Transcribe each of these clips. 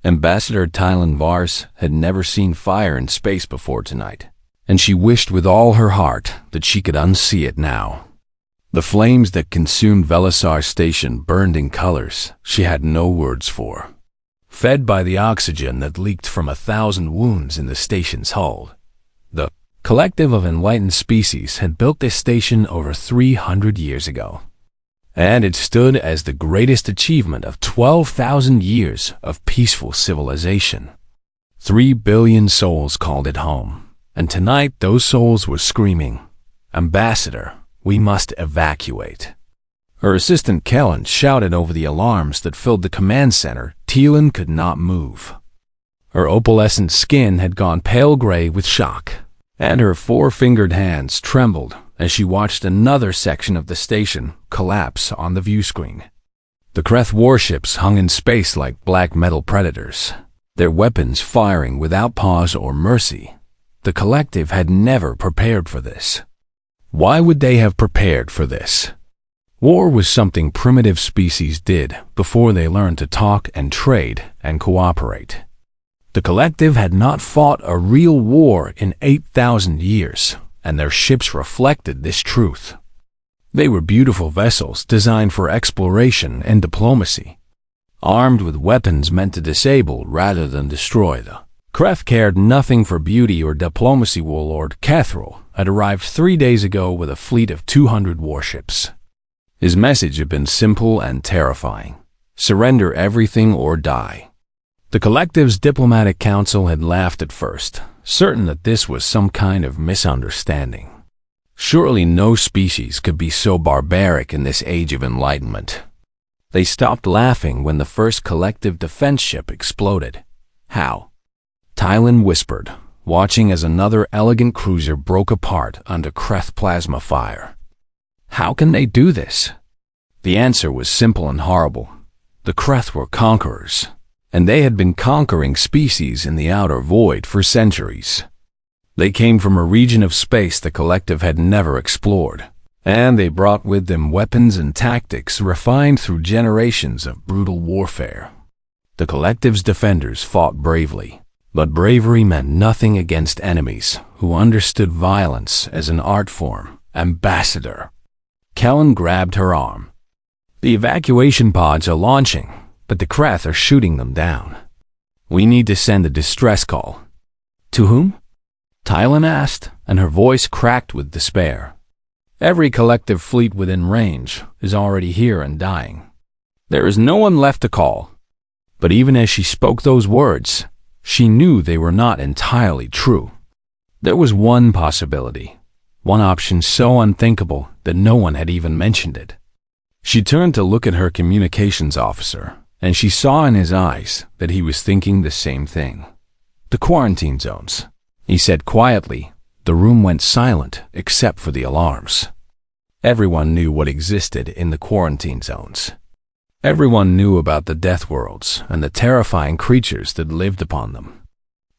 Ambassador Tylan Vars had never seen fire in space before tonight, and she wished with all her heart that she could unsee it now. The flames that consumed Velisar Station burned in colors she had no words for. Fed by the oxygen that leaked from 1,000 wounds in the station's hull, the collective of enlightened species had built this station over 300 years ago. And it stood as the greatest achievement of 12,000 years of peaceful civilization. 3 billion souls called it home, and tonight those souls were screaming, "Ambassador, we must evacuate." Her assistant Kellen shouted over the alarms that filled the command center. Tylan could not move. Her opalescent skin had gone pale gray with shock, and her 4-fingered hands trembled as she watched another section of the station collapse on the view screen. The Kreth warships hung in space like black metal predators, their weapons firing without pause or mercy. The collective had never prepared for this. Why would they have prepared for this? War was something primitive species did before they learned to talk and trade and cooperate. The collective had not fought a real war in 8,000 years, and their ships reflected this truth. They were beautiful vessels designed for exploration and diplomacy, armed with weapons meant to disable rather than destroy. The Kreth cared nothing for beauty or diplomacy. Warlord Kethril had arrived 3 days ago with a fleet of 200 warships. His message had been simple and terrifying: surrender everything or die. The collective's diplomatic council had laughed at first, certain that this was some kind of misunderstanding. Surely no species could be so barbaric in this age of enlightenment. They stopped laughing when the first collective defense ship exploded. How? Tylan whispered, watching as another elegant cruiser broke apart under Kreth plasma fire. How can they do this? The answer was simple and horrible. The Kreth were conquerors, and they had been conquering species in the outer void for centuries. They came from a region of space the collective had never explored, and they brought with them weapons and tactics refined through generations of brutal warfare. The collective's defenders fought bravely, but bravery meant nothing against enemies who understood violence as an art form. Ambassador. Kellen grabbed her arm. The evacuation pods are launching, but the Kreth are shooting them down. We need to send a distress call. To whom? Tylan asked, and her voice cracked with despair. Every collective fleet within range is already here and dying. There is no one left to call. But even as she spoke those words, she knew they were not entirely true. There was one possibility, one option so unthinkable that no one had even mentioned it. She turned to look at her communications officer, and she saw in his eyes that he was thinking the same thing. The quarantine zones, he said quietly. The room went silent except for the alarms. Everyone knew what existed in the quarantine zones. Everyone knew about the Deathworlds and the terrifying creatures that lived upon them.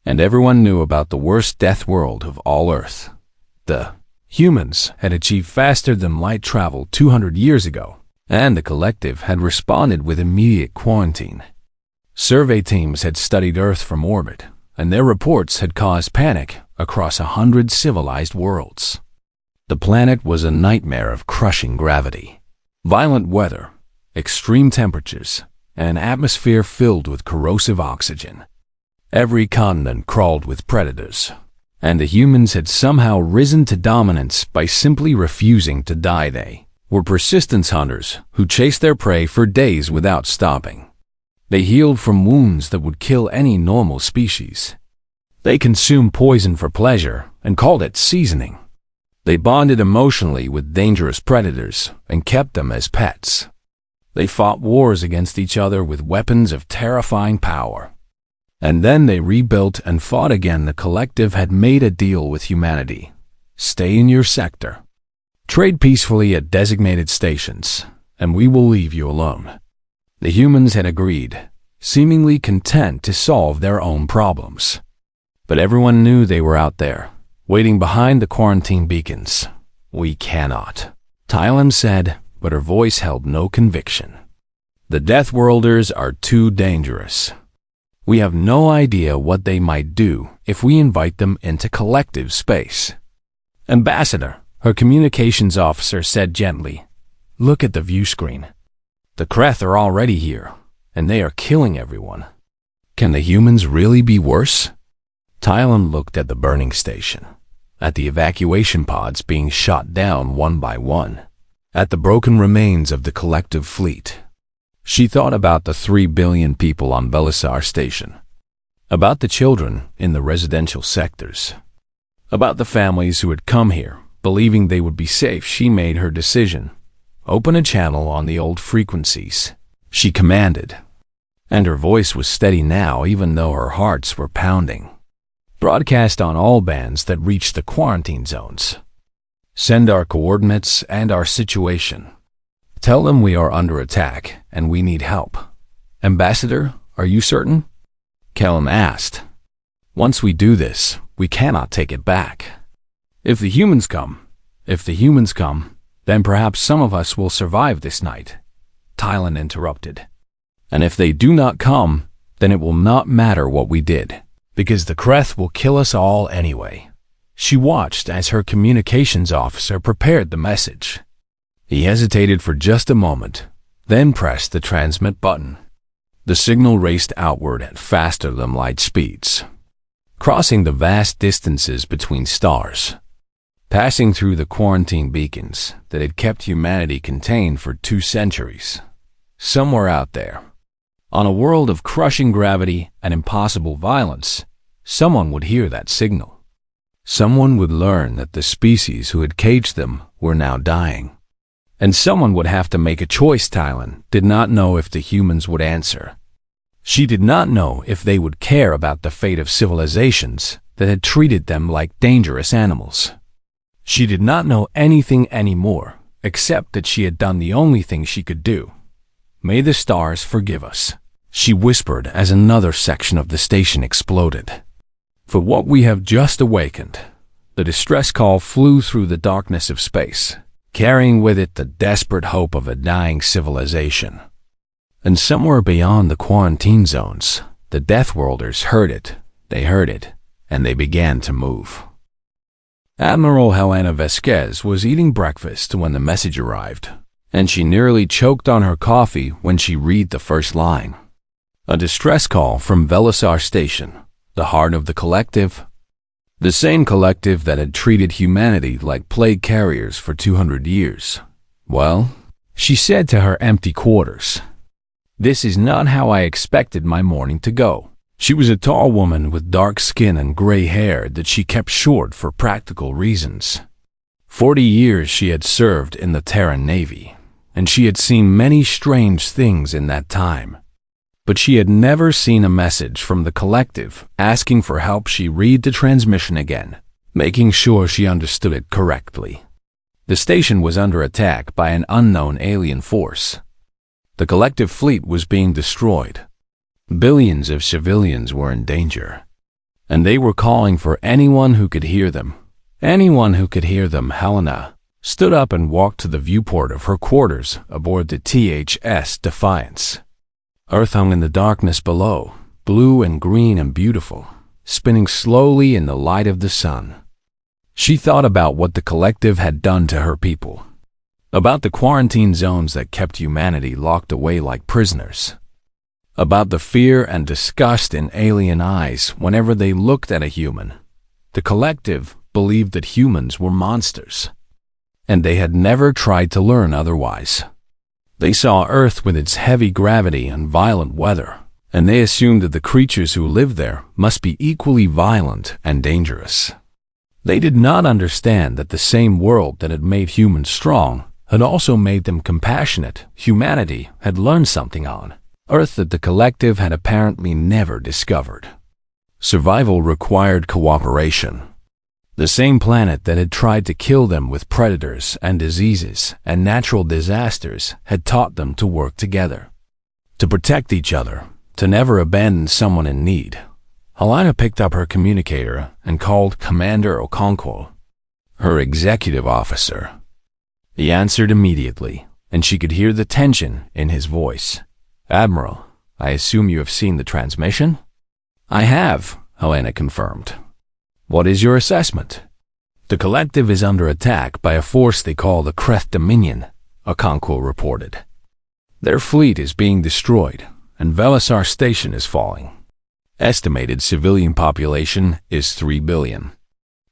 And everyone knew about the worst death world of all Earth. The humans had achieved faster than light travel 200 years ago, and the collective had responded with immediate quarantine. Survey teams had studied Earth from orbit, and their reports had caused panic across 100 civilized worlds. The planet was a nightmare of crushing gravity, violent weather, extreme temperatures, and an atmosphere filled with corrosive oxygen. Every continent crawled with predators, and the humans had somehow risen to dominance by simply refusing to die. They were persistence hunters who chased their prey for days without stopping. They healed from wounds that would kill any normal species. They consumed poison for pleasure and called it seasoning. They bonded emotionally with dangerous predators and kept them as pets. They fought wars against each other with weapons of terrifying power. And then they rebuilt and fought again. The collective had made a deal with humanity. Stay in your sector. Trade peacefully at designated stations, and we will leave you alone. The humans had agreed, seemingly content to solve their own problems. But everyone knew they were out there, waiting behind the quarantine beacons. We cannot, Tylan said, but her voice held no conviction. The Deathworlders are too dangerous. We have no idea what they might do if we invite them into collective space." "Ambassador," her communications officer said gently, "look at the view screen. The Kreth are already here, and they are killing everyone. Can the humans really be worse?" Tylen looked at the burning station, at the evacuation pods being shot down one by one, at the broken remains of the collective fleet. She thought about the 3 billion people on Belisar Station, about the children in the residential sectors, about the families who had come here believing they would be safe. She made her decision. "Open a channel on the old frequencies," she commanded, and her voice was steady now even though her hearts were pounding. "Broadcast on all bands that reach the quarantine zones. Send our coordinates and our situation. Tell them we are under attack and we need help." "Ambassador, are you certain?" Kellen asked. "Once we do this, we cannot take it back. If the humans come, then perhaps some of us will survive this night," Tylen interrupted. "And if they do not come, then it will not matter what we did, because the Kreth will kill us all anyway." She watched as her communications officer prepared the message. He hesitated for just a moment, then pressed the transmit button. The signal raced outward at faster than light speeds, crossing the vast distances between stars, passing through the quarantine beacons that had kept humanity contained for 2 centuries. Somewhere out there, on a world of crushing gravity and impossible violence, someone would hear that signal. Someone would learn that the species who had caged them were now dying. And someone would have to make a choice. Tylen did not know if the humans would answer. She did not know if they would care about the fate of civilizations that had treated them like dangerous animals. She did not know anything anymore, except that she had done the only thing she could do. "May the stars forgive us," she whispered as another section of the station exploded. "For what we have just awakened." The distress call flew through the darkness of space, carrying with it the desperate hope of a dying civilization. And somewhere beyond the quarantine zones, the Deathworlders heard it. They heard it, and they began to move. Admiral Helena Vasquez was eating breakfast when the message arrived, and she nearly choked on her coffee when she read the first line. A distress call from Belisar Station, the heart of the collective. The same collective that had treated humanity like plague carriers for 200 years. "Well," she said to her empty quarters, "this is not how I expected my morning to go." She was a tall woman with dark skin and gray hair that she kept short for practical reasons. 40 years she had served in the Terran Navy, and she had seen many strange things in that time. But she had never seen a message from the collective asking for help. She read the transmission again, making sure she understood it correctly. The station was under attack by an unknown alien force. The collective fleet was being destroyed. Billions of civilians were in danger, and they were calling for anyone who could hear them. Anyone who could hear them. Helena stood up and walked to the viewport of her quarters aboard the THS Defiance. Earth hung in the darkness below, blue and green and beautiful, spinning slowly in the light of the sun. She thought about what the collective had done to her people, about the quarantine zones that kept humanity locked away like prisoners, about the fear and disgust in alien eyes whenever they looked at a human. The collective believed that humans were monsters, and they had never tried to learn otherwise. They saw Earth with its heavy gravity and violent weather, and they assumed that the creatures who lived there must be equally violent and dangerous. They did not understand that the same world that had made humans strong had also made them compassionate. Humanity had learned something on Earth that the collective had apparently never discovered. Survival required cooperation. The same planet that had tried to kill them with predators and diseases and natural disasters had taught them to work together, to protect each other, to never abandon someone in need. Helena picked up her communicator and called Commander Okonkwo, her executive officer. He answered immediately, and she could hear the tension in his voice. "Admiral, I assume you have seen the transmission?" I have, Helena confirmed. What is your assessment? The collective is under attack by a force they call the Kreth Dominion, Okonkwo reported. Their fleet is being destroyed, and Velisar Station is falling. Estimated civilian population is 3 billion.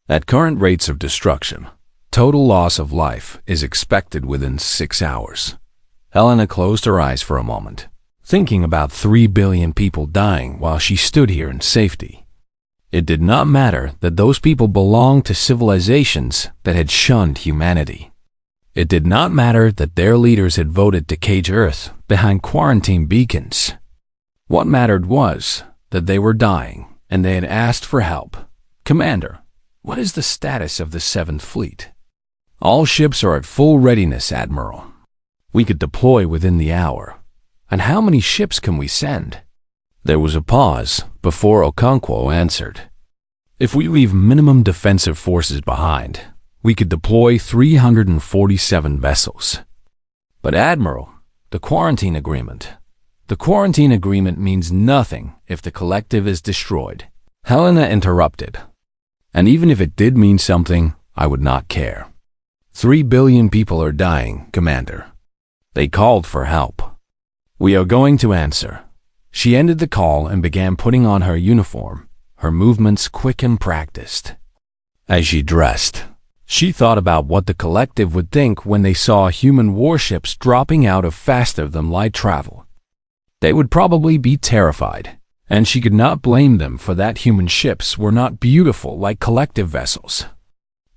At current rates of destruction, total loss of life is expected within 6 hours. Helena closed her eyes for a moment, thinking about 3 billion people dying while she stood here in safety. It did not matter that those people belonged to civilizations that had shunned humanity. It did not matter that their leaders had voted to cage Earth behind quarantine beacons. What mattered was that they were dying, and they had asked for help. Commander, what is the status of the 7th Fleet? All ships are at full readiness, Admiral. We could deploy within the hour. And how many ships can we send? There was a pause before Okonkwo answered. If we leave minimum defensive forces behind, we could deploy 347 vessels. But Admiral, the quarantine agreement means nothing if the collective is destroyed. Helena interrupted. And even if it did mean something, I would not care. 3 billion people are dying, Commander. They called for help. We are going to answer. She ended the call and began putting on her uniform, her movements quick and practiced. As she dressed, she thought about what the collective would think when they saw human warships dropping out of faster-than-light travel. They would probably be terrified, and she could not blame them for that. Human ships were not beautiful like collective vessels.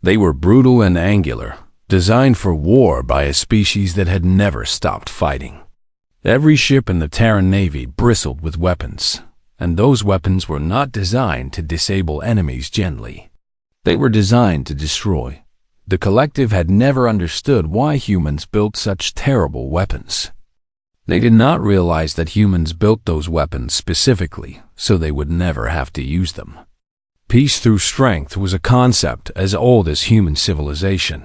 They were brutal and angular, designed for war by a species that had never stopped fighting. Every ship in the Terran Navy bristled with weapons, and those weapons were not designed to disable enemies gently. They were designed to destroy. The collective had never understood why humans built such terrible weapons. They did not realize that humans built those weapons specifically so they would never have to use them. Peace through strength was a concept as old as human civilization,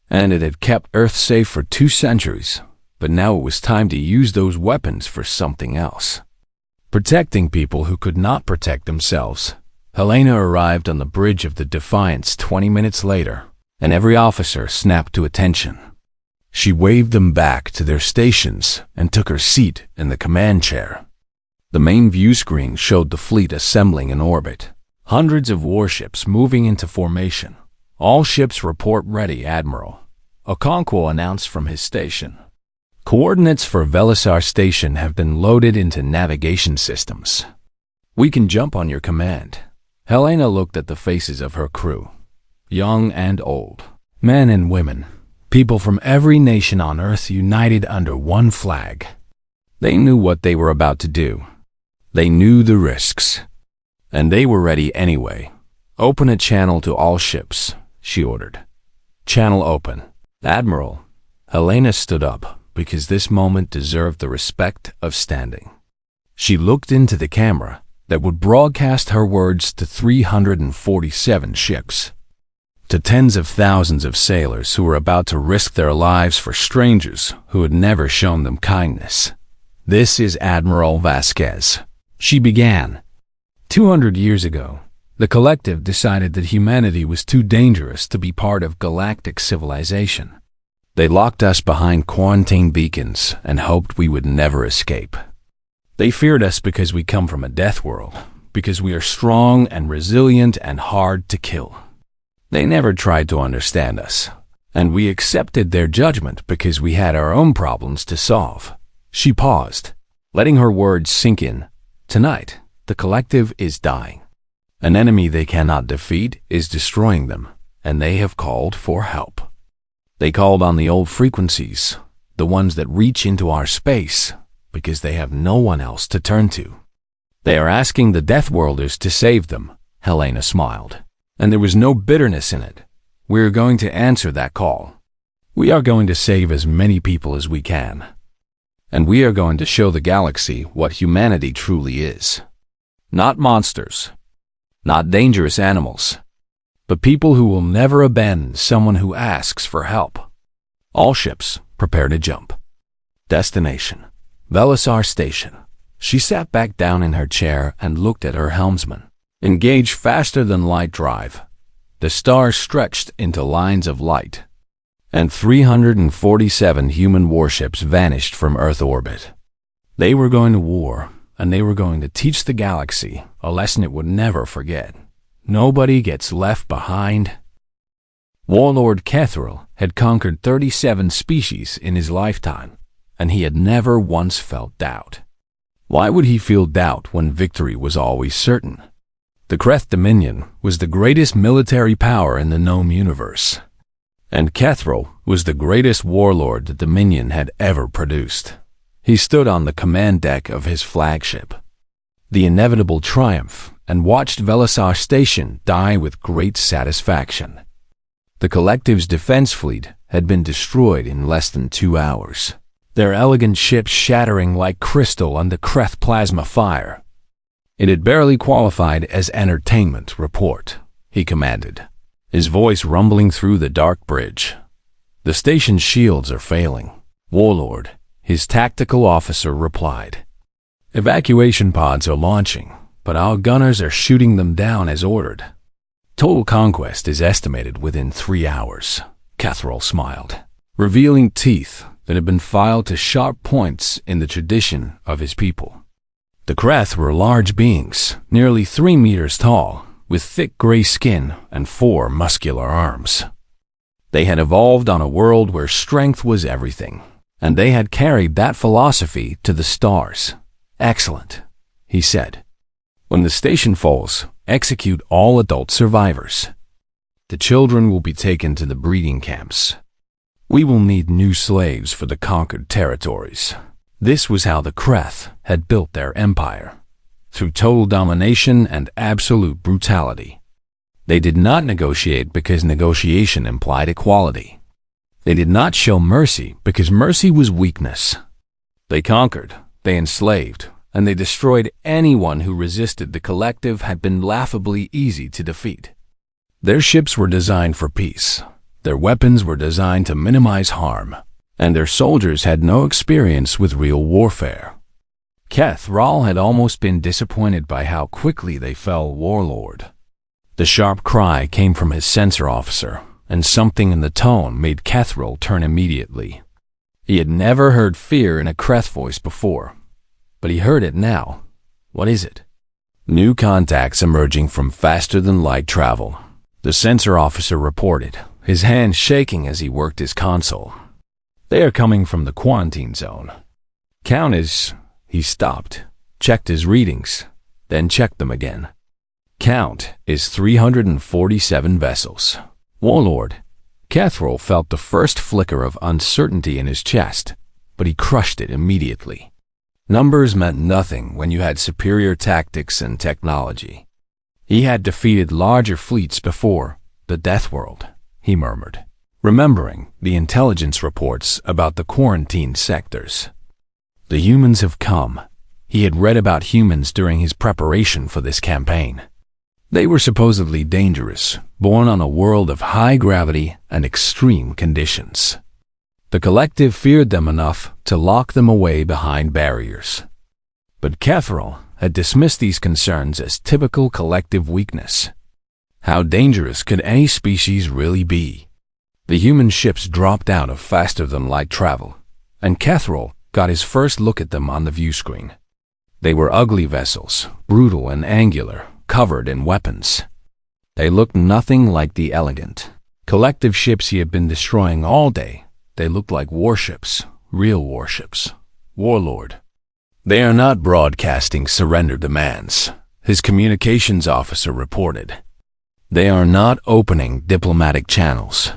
and it had kept Earth safe for 2 centuries. But now it was time to use those weapons for something else. Protecting people who could not protect themselves. Helena arrived on the bridge of the Defiance 20 minutes later, and every officer snapped to attention. She waved them back to their stations and took her seat in the command chair. The main view screen showed the fleet assembling in orbit, hundreds of warships moving into formation. All ships report ready, Admiral, Okonkwo announced from his station. Coordinates for Velisar Station have been loaded into navigation systems. We can jump on your command. Helena looked at the faces of her crew, young and old, men and women, people from every nation on Earth united under one flag. They knew what they were about to do. They knew the risks. And they were ready anyway. Open a channel to all ships, she ordered. Channel open. Admiral, Helena stood up, because this moment deserved the respect of standing. She looked into the camera that would broadcast her words to 347 ships, to tens of thousands of sailors who were about to risk their lives for strangers who had never shown them kindness. This is Admiral Vasquez. She began. 200 years ago, the collective decided that humanity was too dangerous to be part of galactic civilization. They locked us behind quarantine beacons and hoped we would never escape. They feared us because we come from a death world, because we are strong and resilient and hard to kill. They never tried to understand us, and we accepted their judgment because we had our own problems to solve. She paused, letting her words sink in. Tonight, the collective is dying. An enemy they cannot defeat is destroying them, and they have called for help. They called on the old frequencies, the ones that reach into our space, because they have no one else to turn to. They are asking the Deathworlders to save them, Helena smiled. And there was no bitterness in it. We are going to answer that call. We are going to save as many people as we can. And we are going to show the galaxy what humanity truly is. Not monsters, not dangerous animals, but people who will never abandon someone who asks for help. All ships, prepare to jump. Destination, Velisar Station. She sat back down in her chair and looked at her helmsman. Engage faster-than-light drive. The stars stretched into lines of light, and 347 human warships vanished from Earth orbit. They were going to war, and they were going to teach the galaxy a lesson it would never forget. Nobody gets left behind. Warlord Kethril had conquered 37 species in his lifetime, and he had never once felt doubt. Why would he feel doubt when victory was always certain? The Kreth Dominion was the greatest military power in the known universe, and Kethril was the greatest warlord the Dominion had ever produced. He stood on the command deck of his flagship, the inevitable Triumph, and watched Velisar Station die with great satisfaction. The Collective's defense fleet had been destroyed in less than 2 hours, their elegant ships shattering like crystal under Kreth plasma fire. It had barely qualified as entertainment. Report, he commanded, his voice rumbling through the dark bridge. The station's shields are failing, Warlord, his tactical officer replied. Evacuation pods are launching, but our gunners are shooting them down as ordered. Total conquest is estimated within 3 hours, Kethril smiled, revealing teeth that had been filed to sharp points in the tradition of his people. The Kreth were large beings, nearly 3 meters tall, with thick gray skin and 4 muscular arms. They had evolved on a world where strength was everything, and they had carried that philosophy to the stars. Excellent, he said. When the station falls, execute all adult survivors. The children will be taken to the breeding camps. We will need new slaves for the conquered territories. This was how the Kreth had built their empire, through total domination and absolute brutality. They did not negotiate because negotiation implied equality. They did not show mercy because mercy was weakness. They conquered, they enslaved, and they destroyed anyone who resisted. The Collective had been laughably easy to defeat. Their ships were designed for peace. Their weapons were designed to minimize harm, and their soldiers had no experience with real warfare. Kethril had almost been disappointed by how quickly they fell. Warlord. The sharp cry came from his sensor officer, and something in the tone made Kethril turn immediately. He had never heard fear in a Kreth voice before, but he heard it now. What is it? New contacts emerging from faster-than-light travel, the sensor officer reported, his hand shaking as he worked his console. They are coming from the quarantine zone. Count is... He stopped, checked his readings, then checked them again. Count is 347 vessels. Warlord. Kethril felt the first flicker of uncertainty in his chest, but he crushed it immediately. Numbers meant nothing when you had superior tactics and technology. He had defeated larger fleets before, the Deathworld, he murmured, remembering the intelligence reports about the quarantine sectors. The humans have come. He had read about humans during his preparation for this campaign. They were supposedly dangerous, born on a world of high gravity and extreme conditions. The Collective feared them enough to lock them away behind barriers. But Kethril had dismissed these concerns as typical Collective weakness. How dangerous could any species really be? The human ships dropped out of faster-than-light travel, and Kethril got his first look at them on the view screen. They were ugly vessels, brutal and angular, covered in weapons. They looked nothing like the elegant Collective ships he had been destroying all day. They looked like warships, real warships. Warlord. They are not broadcasting surrender demands, his communications officer reported. They are not opening diplomatic channels.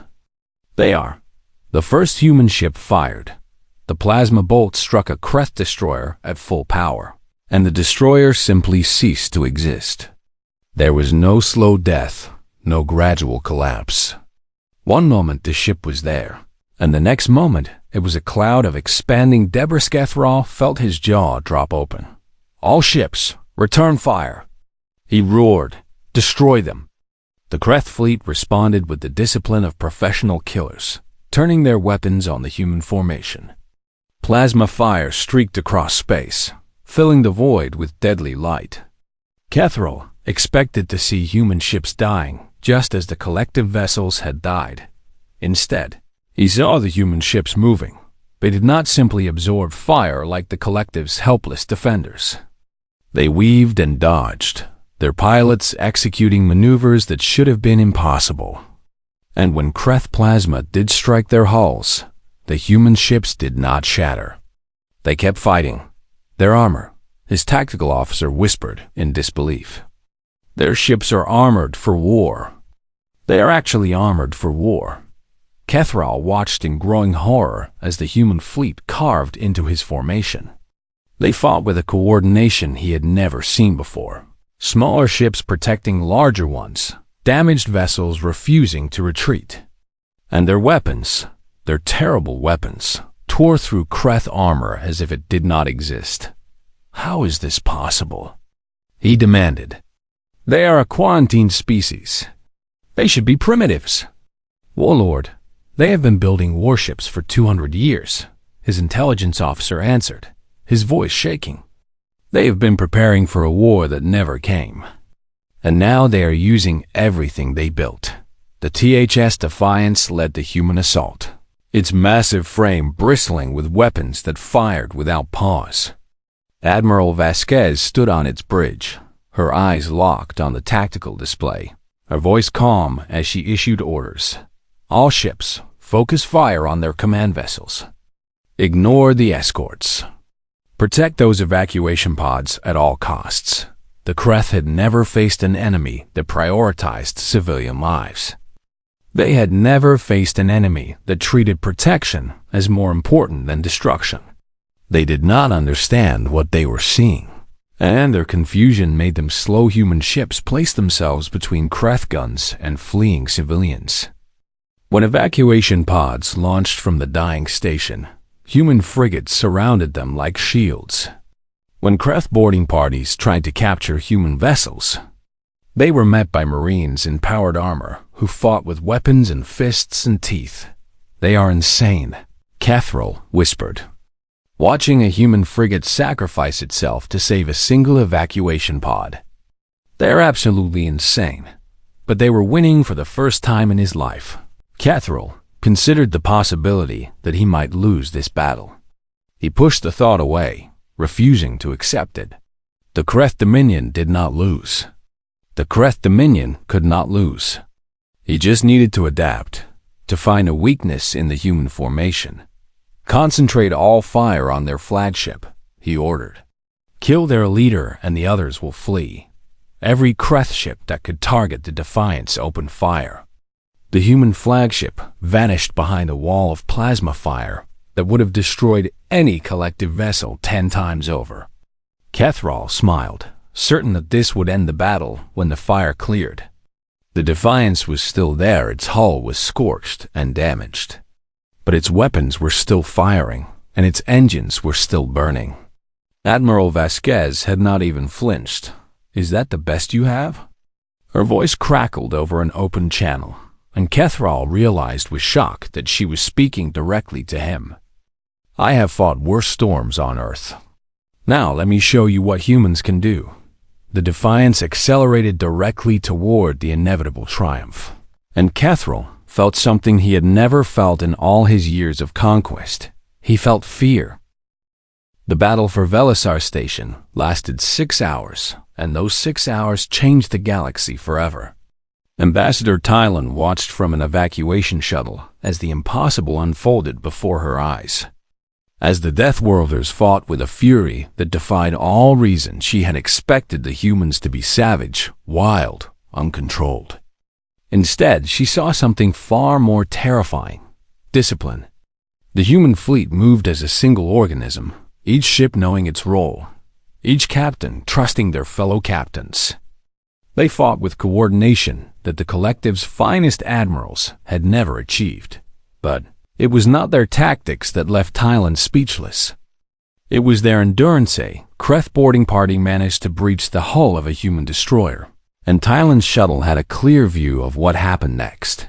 They are. The first human ship fired. The plasma bolt struck a Kreth destroyer at full power, and the destroyer simply ceased to exist. There was no slow death, no gradual collapse. One moment the ship was there, and the next moment it was a cloud of expanding debris. Kethril felt his jaw drop open. All ships, return fire. He roared, destroy them. The Kreth fleet responded with the discipline of professional killers, turning their weapons on the human formation. Plasma fire streaked across space, filling the void with deadly light. Kethril expected to see human ships dying, just as the collective vessels had died. Instead, he saw the human ships moving. They did not simply absorb fire like the collective's helpless defenders. They weaved and dodged, their pilots executing maneuvers that should have been impossible. And when Kreth plasma did strike their hulls, the human ships did not shatter. They kept fighting. Their armor, his tactical officer whispered in disbelief. Their ships are armored for war. They are actually armored for war. Kethril watched in growing horror as the human fleet carved into his formation. They fought with a coordination he had never seen before. Smaller ships protecting larger ones, damaged vessels refusing to retreat. And their weapons, their terrible weapons, tore through Kreth armor as if it did not exist. How is this possible? He demanded. They are a quarantined species. They should be primitives. Warlord, they have been building warships for 200 years, his intelligence officer answered, his voice shaking. They have been preparing for a war that never came. And now they are using everything they built. The THS Defiance led the human assault, its massive frame bristling with weapons that fired without pause. Admiral Vasquez stood on its bridge, her eyes locked on the tactical display, her voice calm as she issued orders. All ships, focus fire on their command vessels. Ignore the escorts. Protect those evacuation pods at all costs. The Kreth had never faced an enemy that prioritized civilian lives. They had never faced an enemy that treated protection as more important than destruction. They did not understand what they were seeing, and their confusion made them slow human ships place themselves between Kreth guns and fleeing civilians. When evacuation pods launched from the dying station, human frigates surrounded them like shields. When Kreth boarding parties tried to capture human vessels, they were met by Marines in powered armor who fought with weapons and fists and teeth. They are insane, Kethril whispered. Watching a human frigate sacrifice itself to save a single evacuation pod. They're absolutely insane, but they were winning for the first time in his life. Kethril considered the possibility that he might lose this battle. He pushed the thought away, refusing to accept it. The Kreth Dominion did not lose. The Kreth Dominion could not lose. He just needed to adapt, to find a weakness in the human formation. Concentrate all fire on their flagship, he ordered. Kill their leader and the others will flee. Every Kreth ship that could target the Defiance opened fire. The human flagship vanished behind a wall of plasma fire that would have destroyed any collective vessel 10 times over. Kethril smiled, certain that this would end the battle when the fire cleared. The Defiance was still there, its hull was scorched and damaged. But its weapons were still firing, and its engines were still burning. Admiral Vasquez had not even flinched. Is that the best you have? Her voice crackled over an open channel, and Kethril realized with shock that she was speaking directly to him. I have fought worse storms on Earth. Now let me show you what humans can do. The Defiance accelerated directly toward the inevitable triumph, and Kethril felt something he had never felt in all his years of conquest. He felt fear. The battle for Velisar Station lasted 6 hours, and those 6 hours changed the galaxy forever. Ambassador Tylan watched from an evacuation shuttle as the impossible unfolded before her eyes. As the Deathworlders fought with a fury that defied all reason, she had expected the humans to be savage, wild, uncontrolled. Instead, she saw something far more terrifying: discipline. The human fleet moved as a single organism, each ship knowing its role, each captain trusting their fellow captains. They fought with coordination that the collective's finest admirals had never achieved. But it was not their tactics that left Tylan speechless. It was their endurance. A Kreth boarding party managed to breach the hull of a human destroyer, and Tylan's shuttle had a clear view of what happened next.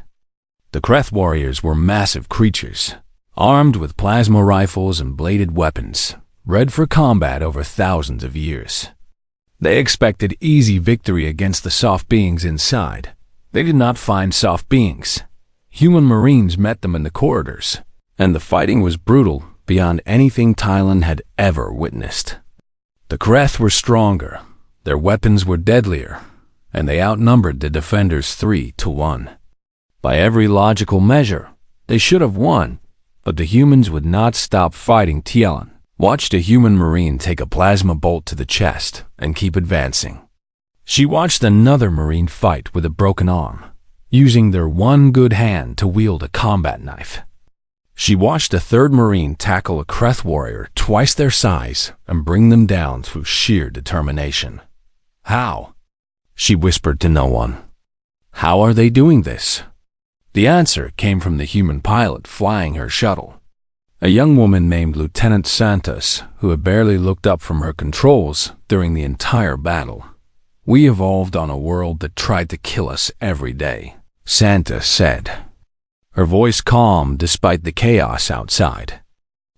The Kreth warriors were massive creatures, armed with plasma rifles and bladed weapons, bred for combat over thousands of years. They expected easy victory against the soft beings inside. They did not find soft beings. Human Marines met them in the corridors, and the fighting was brutal beyond anything Thailand had ever witnessed. The Kreth were stronger, their weapons were deadlier, and they outnumbered the defenders 3-1. By every logical measure, they should have won, but the humans would not stop fighting. Tialan watched a human Marine take a plasma bolt to the chest and keep advancing. She watched another Marine fight with a broken arm, using their one good hand to wield a combat knife. She watched a third Marine tackle a Kreth warrior twice their size and bring them down through sheer determination. How? She whispered to no one. How are they doing this? The answer came from the human pilot flying her shuttle, a young woman named Lieutenant Santos, who had barely looked up from her controls during the entire battle. We evolved on a world that tried to kill us every day, Santos said, her voice calm despite the chaos outside.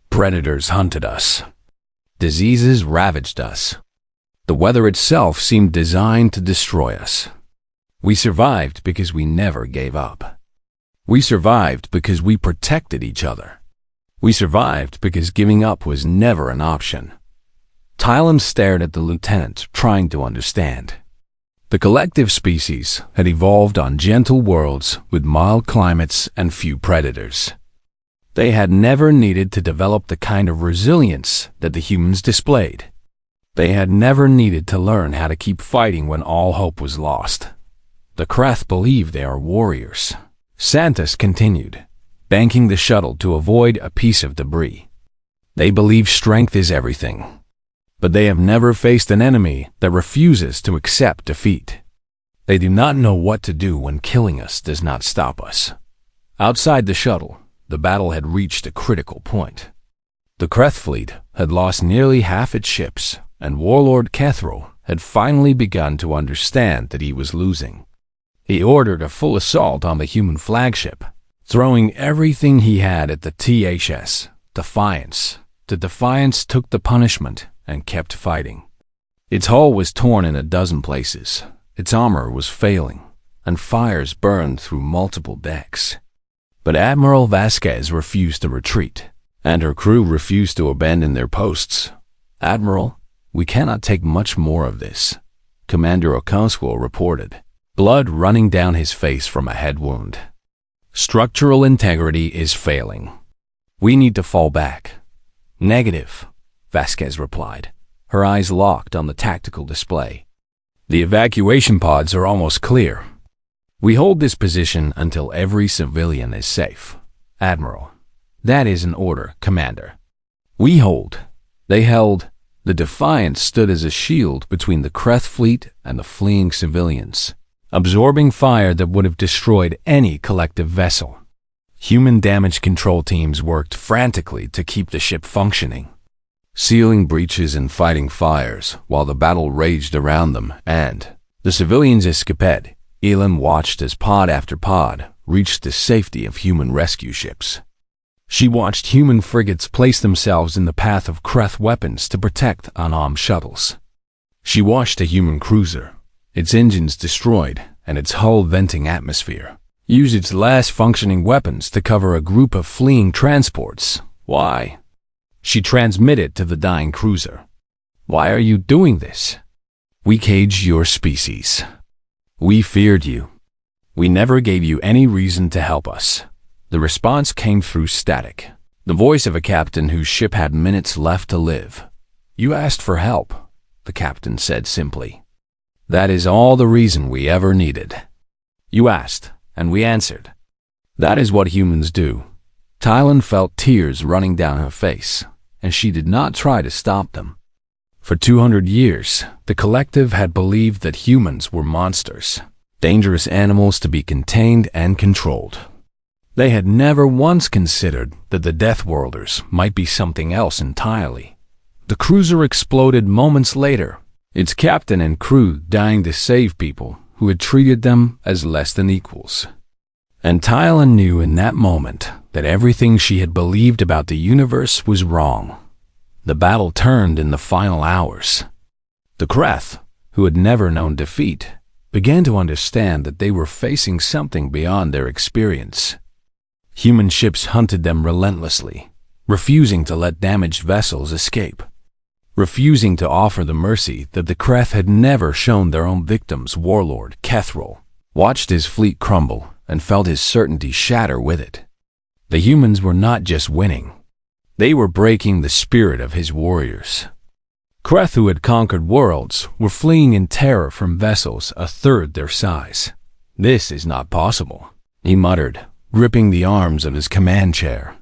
Predators hunted us. Diseases ravaged us. The weather itself seemed designed to destroy us. We survived because we never gave up. We survived because we protected each other. We survived because giving up was never an option. Thailand stared at the lieutenant, trying to understand. The collective species had evolved on gentle worlds with mild climates and few predators. They had never needed to develop the kind of resilience that the humans displayed. They had never needed to learn how to keep fighting when all hope was lost. The Kreth believe they are warriors. Santos continued, banking the shuttle to avoid a piece of debris. They believe strength is everything, but they have never faced an enemy that refuses to accept defeat. They do not know what to do when killing us does not stop us. Outside the shuttle, the battle had reached a critical point. The Kreth fleet had lost nearly half its ships, and Warlord Kethro had finally begun to understand that he was losing. He ordered a full assault on the human flagship, throwing everything he had at the THS, Defiance. The Defiance took the punishment and kept fighting. Its hull was torn in a dozen places, its armor was failing, and fires burned through multiple decks. But Admiral Vasquez refused to retreat, and her crew refused to abandon their posts. Admiral, we cannot take much more of this, Commander Okonkwo reported, blood running down his face from a head wound. Structural integrity is failing. We need to fall back. Negative, Vasquez replied, her eyes locked on the tactical display. The evacuation pods are almost clear. We hold this position until every civilian is safe. Admiral, that is an order, Commander. We hold. They held. The Defiance stood as a shield between the Kreth fleet and the fleeing civilians, absorbing fire that would have destroyed any collective vessel. Human damage control teams worked frantically to keep the ship functioning, sealing breaches and fighting fires while the battle raged around them, and the civilians escaped. Elin watched as pod after pod reached the safety of human rescue ships. She watched human frigates place themselves in the path of Kreth weapons to protect unarmed shuttles. She watched a human cruiser, its engines destroyed and its hull venting atmosphere, use its last functioning weapons to cover a group of fleeing transports. Why? She transmitted to the dying cruiser. Why are you doing this? We caged your species. We feared you. We never gave you any reason to help us. The response came through static, the voice of a captain whose ship had minutes left to live. You asked for help, the captain said simply. That is all the reason we ever needed. You asked, and we answered. That is what humans do. Thailand felt tears running down her face, and she did not try to stop them. For 200 years, the collective had believed that humans were monsters, dangerous animals to be contained and controlled. They had never once considered that the Deathworlders might be something else entirely. The cruiser exploded moments later, its captain and crew dying to save people who had treated them as less than equals. And Thailand knew in that moment that everything she had believed about the universe was wrong. The battle turned in the final hours. The Kreth, who had never known defeat, began to understand that they were facing something beyond their experience. Human ships hunted them relentlessly, refusing to let damaged vessels escape, refusing to offer the mercy that the Kreth had never shown their own victims. Warlord Kethril watched his fleet crumble and felt his certainty shatter with it. The humans were not just winning. They were breaking the spirit of his warriors. Kreth, who had conquered worlds, were fleeing in terror from vessels a third their size. "This is not possible," he muttered, gripping the arms of his command chair.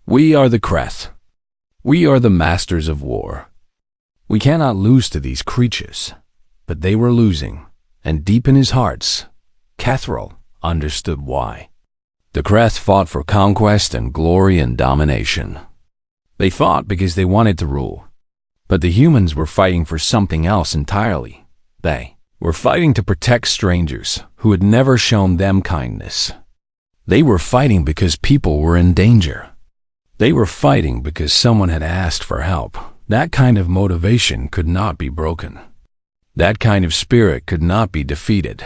"We are the Kreth. We are the masters of war. We cannot lose to these creatures." But they were losing, and deep in his hearts, Kethril understood why. The Kreth fought for conquest and glory and domination. They fought because they wanted to rule. But the humans were fighting for something else entirely. They were fighting to protect strangers who had never shown them kindness. They were fighting because people were in danger. They were fighting because someone had asked for help. That kind of motivation could not be broken. That kind of spirit could not be defeated.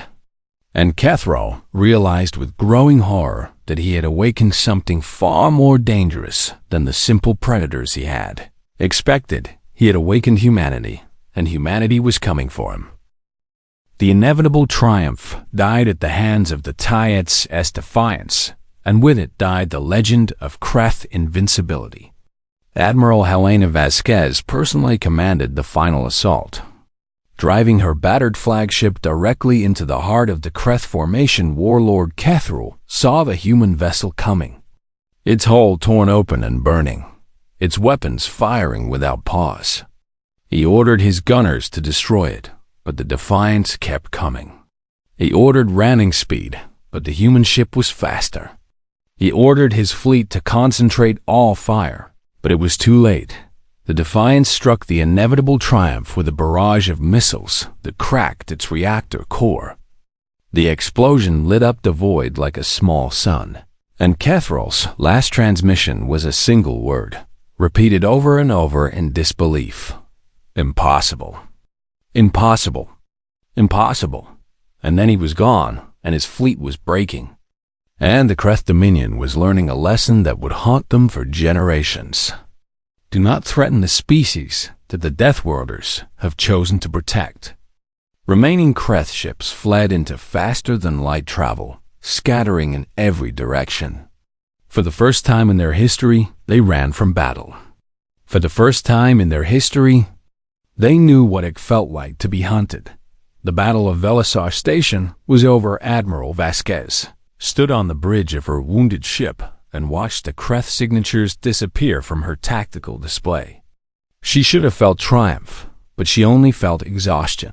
And Kethril realized with growing horror that he had awakened something far more dangerous than the simple predators he had expected. He had awakened humanity, and humanity was coming for him. The inevitable triumph died at the hands of the Tiet's defiance, and with it died the legend of Kreth invincibility. Admiral Helena Vasquez personally commanded the final assault. Driving her battered flagship directly into the heart of the Kreth formation, Warlord Kethril saw the human vessel coming, its hull torn open and burning, its weapons firing without pause. He ordered his gunners to destroy it, but the defiance kept coming. He ordered ramming speed, but the human ship was faster. He ordered his fleet to concentrate all fire, but it was too late. The Defiance struck the inevitable triumph with a barrage of missiles that cracked its reactor core. The explosion lit up the void like a small sun, and Kethril's last transmission was a single word, repeated over and over in disbelief. Impossible. Impossible. Impossible. And then he was gone, and his fleet was breaking. And the Kreth Dominion was learning a lesson that would haunt them for generations. Do not threaten the species that the Deathworlders have chosen to protect. Remaining Kreth ships fled into faster-than-light travel, scattering in every direction. For the first time in their history, they ran from battle. For the first time in their history, they knew what it felt like to be hunted. The Battle of Velisar Station was over. Admiral Vasquez stood on the bridge of her wounded ship and watched the Kreth signatures disappear from her tactical display. She should have felt triumph, but she only felt exhaustion.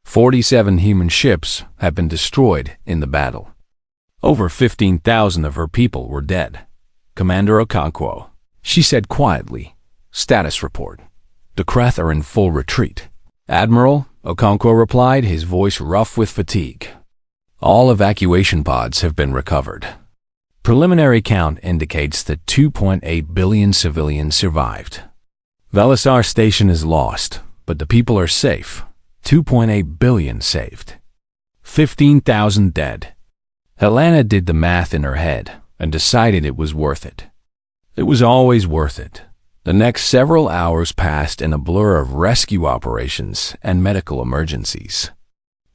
47 human ships had been destroyed in the battle. Over 15,000 of her people were dead. "Commander Okonkwo," she said quietly. "Status report. The Kreth are in full retreat." "Admiral," Okonkwo replied, his voice rough with fatigue. "All evacuation pods have been recovered. Preliminary count indicates that 2.8 billion civilians survived. Velisar Station is lost, but the people are safe. 2.8 billion saved. 15,000 dead." Helena did the math in her head and decided it was worth it. It was always worth it. The next several hours passed in a blur of rescue operations and medical emergencies.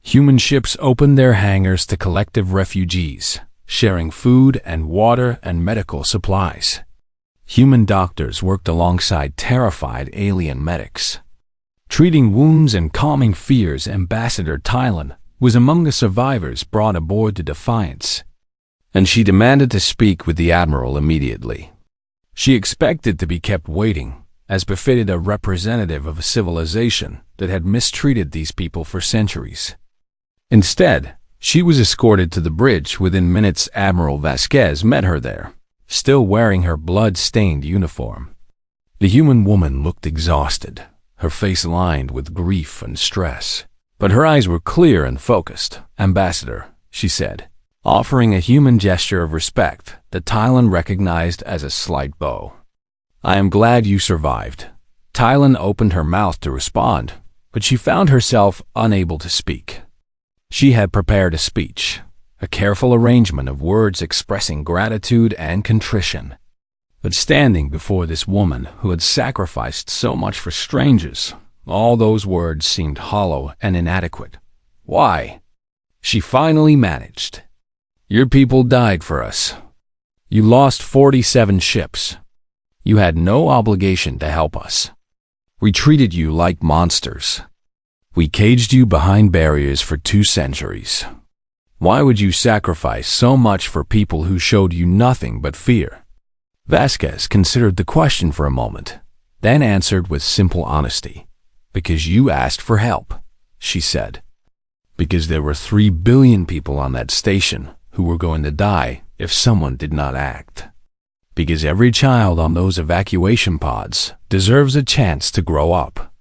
Human ships opened their hangars to collective refugees, sharing food and water and medical supplies. Human doctors worked alongside terrified alien medics. Treating wounds and calming fears, Ambassador Tylan was among the survivors brought aboard the Defiance, and she demanded to speak with the Admiral immediately. She expected to be kept waiting, as befitted a representative of a civilization that had mistreated these people for centuries. Instead, she was escorted to the bridge. Within minutes, Admiral Vasquez met her there, still wearing her blood-stained uniform. The human woman looked exhausted, her face lined with grief and stress, but her eyes were clear and focused. "Ambassador," she said, offering a human gesture of respect that Tylan recognized as a slight bow. "I am glad you survived. Tylan opened her mouth to respond, but she found herself unable to speak. She had prepared a speech, a careful arrangement of words expressing gratitude and contrition. But standing before this woman who had sacrificed so much for strangers, all those words seemed hollow and inadequate. Why? She finally managed. Your people died for us. You lost 47 ships. You had no obligation to help us. We treated you like monsters. We caged you behind barriers for 2 centuries. Why would you sacrifice so much for people who showed you nothing but fear? Vasquez considered the question for a moment, then answered with simple honesty. Because you asked for help, she said. Because there were 3 billion people on that station who were going to die if someone did not act. Because every child on those evacuation pods deserves a chance to grow up.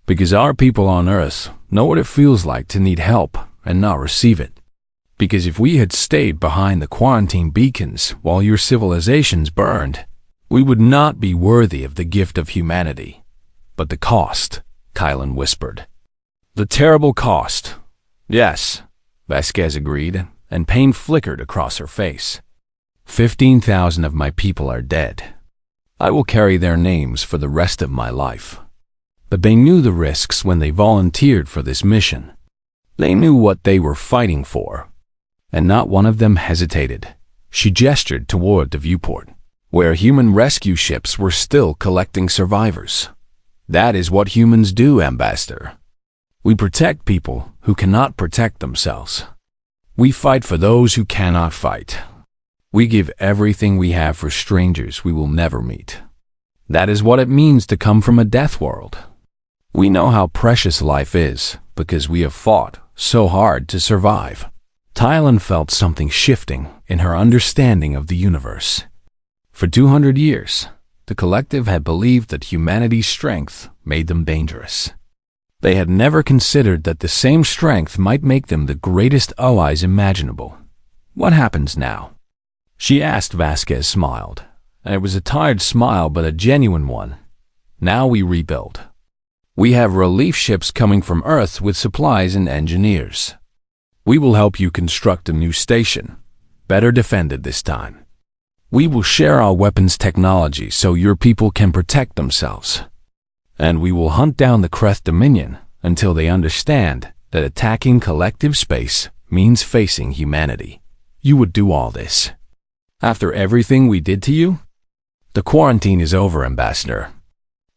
Because our people on Earth know what it feels like to need help and not receive it. Because if we had stayed behind the quarantine beacons while your civilizations burned, we would not be worthy of the gift of humanity. But the cost, Kylan whispered. The terrible cost. Yes, Vasquez agreed, and pain flickered across her face. 15,000 of my people are dead. I will carry their names for the rest of my life. But they knew the risks when they volunteered for this mission. They knew what they were fighting for. And not one of them hesitated. She gestured toward the viewport, where human rescue ships were still collecting survivors. That is what humans do, Ambassador. We protect people who cannot protect themselves. We fight for those who cannot fight. We give everything we have for strangers we will never meet. That is what it means to come from a death world. We know how precious life is because we have fought so hard to survive. Tylan felt something shifting in her understanding of the universe. For 200 years, the collective had believed that humanity's strength made them dangerous. They had never considered that the same strength might make them the greatest allies imaginable. What happens now? She asked. Vasquez smiled, and it was a tired smile but a genuine one. Now we rebuild. We have relief ships coming from Earth with supplies and engineers. We will help you construct a new station, better defended this time. We will share our weapons technology so your people can protect themselves. And we will hunt down the Kreth Dominion until they understand that attacking collective space means facing humanity. You would do all this after everything we did to you? The quarantine is over, Ambassador.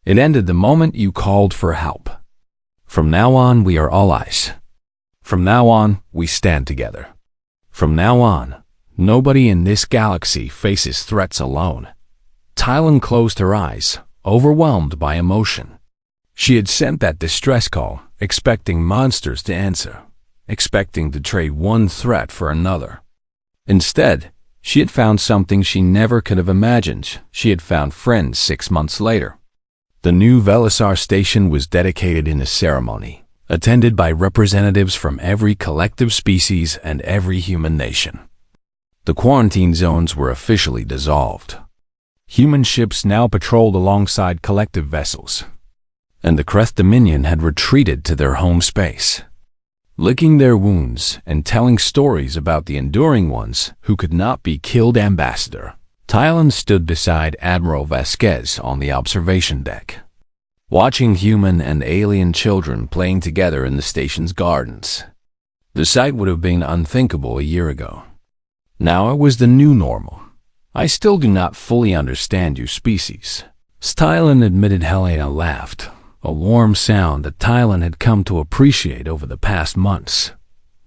It ended the moment you called for help. From now on, we are allies. From now on, we stand together. From now on, nobody in this galaxy faces threats alone. Tylan closed her eyes, overwhelmed by emotion. She had sent that distress call, expecting monsters to answer, expecting to trade one threat for another. Instead, she had found something she never could have imagined. She had found friends 6 months later. The new Velisar station was dedicated in a ceremony, attended by representatives from every collective species and every human nation. The quarantine zones were officially dissolved. Human ships now patrolled alongside collective vessels, and the Kreth Dominion had retreated to their home space. Licking their wounds and telling stories about the enduring ones who could not be killed, Ambassador, Tylan stood beside Admiral Vasquez on the observation deck, watching human and alien children playing together in the station's gardens. The sight would have been unthinkable a year ago. Now it was the new normal. I still do not fully understand your species, Tylan admitted. Helena laughed, a warm sound that Tylan had come to appreciate over the past months.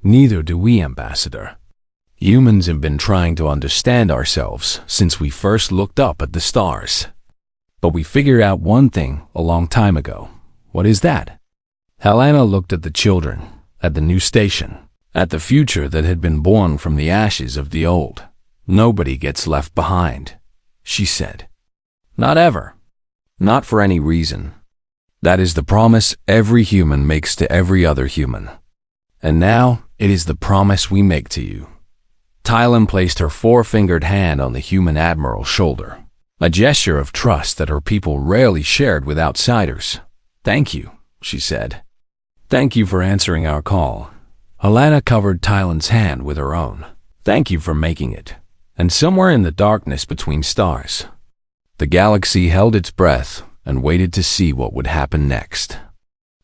Neither do we, Ambassador. Humans have been trying to understand ourselves since we first looked up at the stars. But we figured out one thing a long time ago. What is that? Helena looked at the children, at the new station, at the future that had been born from the ashes of the old. Nobody gets left behind, she said. Not ever. Not for any reason. That is the promise every human makes to every other human. And now it is the promise we make to you. Tylan placed her 4-fingered hand on the human admiral's shoulder. a gesture of trust that her people rarely shared with outsiders. "Thank you," she said. "Thank you for answering our call." Alana covered Tylen's hand with her own. "Thank you for making it." And somewhere in the darkness between stars, the galaxy held its breath and waited to see what would happen next.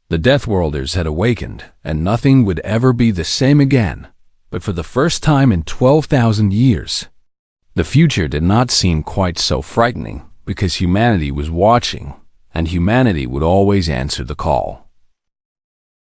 The Deathworlders had awakened, and nothing would ever be the same again. But for the first time in 12,000 years, the future did not seem quite so frightening, because humanity was watching, and humanity would always answer the call.